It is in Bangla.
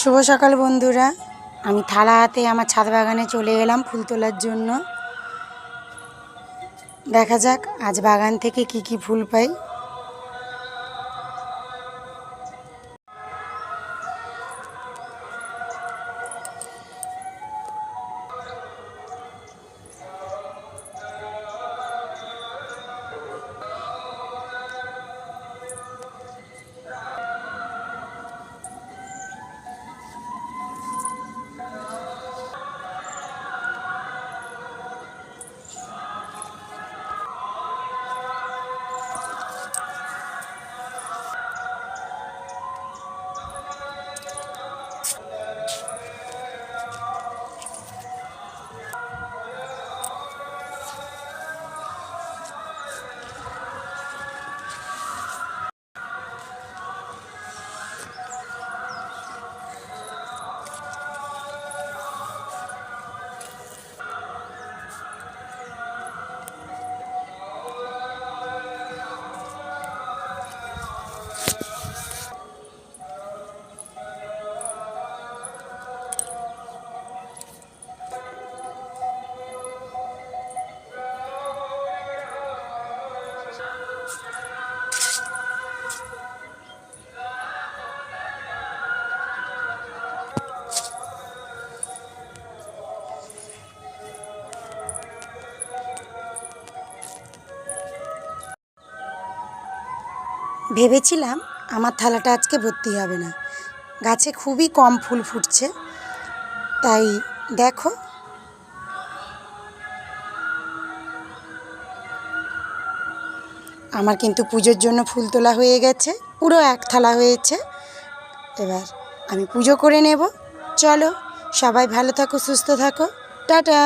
শুভ সকাল বন্ধুরা, আমি থালা হাতে আমার ছাদ বাগানে চলে এলাম ফুল তোলার জন্য। দেখা যাক আজ বাগান থেকে কি কি ফুল পাই। ভেবেছিলাম আমার থালাটা আজকে ভর্তি হবে না, গাছে খুবই কম ফুল ফুটছে। তাই দেখো, আমার কিন্তু পুজোর জন্য ফুল তোলা হয়ে গেছে, পুরো এক থালা হয়েছে। এবার আমি পুজো করে নেব। চলো, সবাই ভালো থাকো, সুস্থ থাকো, টাটা।